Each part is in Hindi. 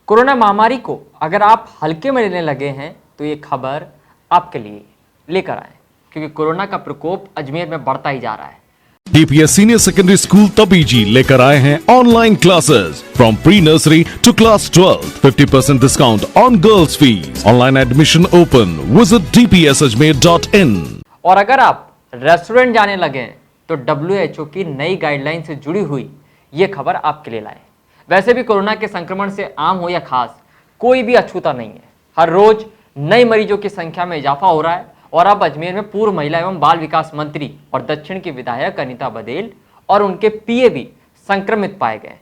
कोरोना महामारी को अगर आप हल्के में लेने लगे हैं तो ये खबर आपके लिए लेकर आए, क्योंकि कोरोना का प्रकोप अजमेर में बढ़ता ही जा रहा है। DPS senior secondary school Tabiji लेकर आए हैं online classes from pre nursery to class 12, 50% discount on girls fees, online admission open, visit dpsajmer.in। और अगर आप रेस्टोरेंट जाने लगे हैं तो WHO की नई गाइडलाइन से जुड़ी हुई ये खबर आपके लिए लाए। वैसे भी कोरोना के संक्रमण से आम हो या खास, कोई भी अछूता नहीं है। हर रोज नए मरीजों की संख्या में इजाफा हो रहा है और अब अजमेर में पूर्व महिला एवं बाल विकास मंत्री और दक्षिण की विधायक अनीता बदेल और उनके पीए भी संक्रमित पाए गए।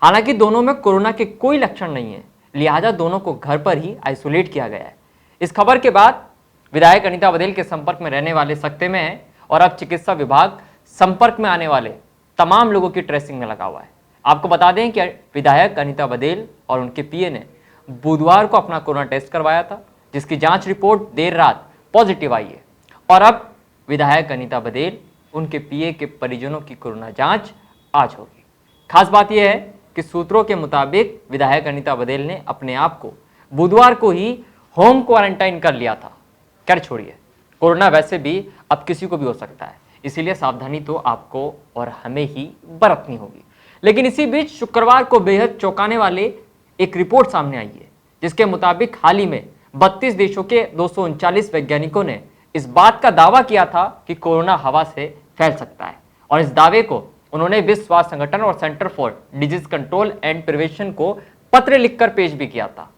हालांकि दोनों में कोरोना के कोई लक्षण नहीं है, लिहाजा दोनों को घर पर ही आइसोलेट किया गया है। इस खबर के बाद विधायक अनीता बदेल के संपर्क में रहने वाले सकते में है और अब चिकित्सा विभाग संपर्क में आने वाले तमाम लोगों की ट्रेसिंग में लगा हुआ है। आपको बता दें कि विधायक अनीता बदेल और उनके पीए ने बुधवार को अपना कोरोना टेस्ट करवाया था, जिसकी जांच रिपोर्ट देर रात पॉजिटिव आई है और अब विधायक अनीता बदेल उनके पीए के परिजनों की कोरोना जांच आज होगी। खास बात यह है कि सूत्रों के मुताबिक विधायक अनीता बदेल ने अपने आप को बुधवार को ही होम क्वारंटाइन कर लिया था। खैर छोड़िए, कोरोना वैसे भी अब किसी को भी हो सकता है, इसीलिए सावधानी तो आपको और हमें ही बरतनी होगी। लेकिन इसी बीच शुक्रवार को बेहद चौंकाने वाले एक रिपोर्ट सामने आई है, जिसके मुताबिक हाल ही में 32 देशों के 239 वैज्ञानिकों ने इस बात का दावा किया था कि कोरोना हवा से फैल सकता है और इस दावे को उन्होंने विश्व स्वास्थ्य संगठन और centre for disease control and prevention को पत्र लिखकर पेश भी किया था।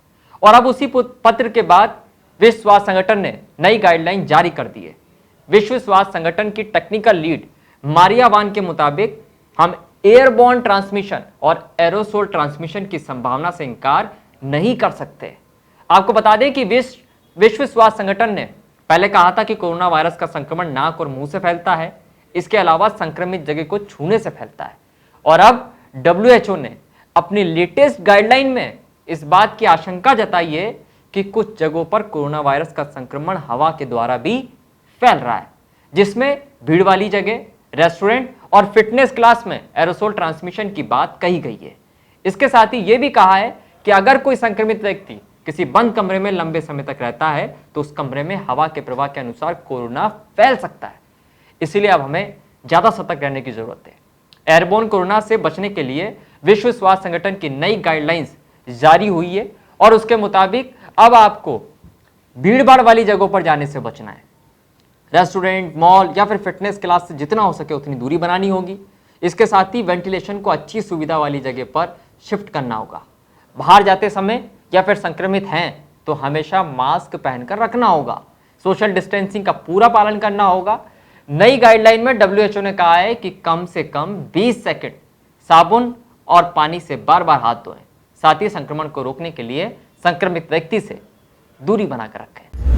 और अब उसी पत्र के बाद विश्व स्वास्थ्य संगठन ने नई गाइडलाइन जारी कर दी है। विश्व स्वास्थ्य संगठन की टेक्निकल लीड मारिया वान के मुताबिक हम एयरबॉर्न ट्रांसमिशन और एरोसोल ट्रांसमिशन की संभावना से इनकार नहीं कर सकते। आपको बता दें कि विश्व स्वास्थ्य संगठन ने पहले कहा था कि कोरोना वायरस का संक्रमण नाक और मुंह से फैलता है, इसके अलावा संक्रमित जगह को छूने से फैलता है। और अब WHO ने अपनी लेटेस्ट गाइडलाइन में इस बात की आशंका जताई है कि कुछ जगहों पर कोरोना वायरस का संक्रमण हवा के द्वारा भी फैल रहा है, जिसमें भीड़ वाली जगह, रेस्टोरेंट और फिटनेस क्लास में एरोसोल ट्रांसमिशन की बात कही गई है। इसके साथ ही यह भी कहा है कि अगर कोई संक्रमित व्यक्ति किसी बंद कमरे में लंबे समय तक रहता है तो उस कमरे में हवा के प्रवाह के अनुसार कोरोना फैल सकता है। इसीलिए अब हमें ज्यादा सतर्क रहने की जरूरत है। एयरबोर्न कोरोना से बचने के लिए विश्व स्वास्थ्य संगठन की नई गाइडलाइंस जारी हुई है और उसके मुताबिक अब आपको भीड़-भाड़ वाली जगहों पर जाने से बचना है। रेस्टोरेंट, मॉल या फिर फिटनेस क्लास से जितना हो सके उतनी दूरी बनानी होगी। इसके साथ ही वेंटिलेशन को अच्छी सुविधा वाली जगह पर शिफ्ट करना होगा। बाहर जाते समय या फिर संक्रमित हैं तो हमेशा मास्क पहनकर रखना होगा। सोशल डिस्टेंसिंग का पूरा पालन करना होगा। नई गाइडलाइन में WHO ने कहा है कि कम से कम 20 सेकंड साबुन और पानी से बार बार हाथ धोएं। साथ ही संक्रमण को रोकने के लिए संक्रमित व्यक्ति से दूरी बनाकर रखें।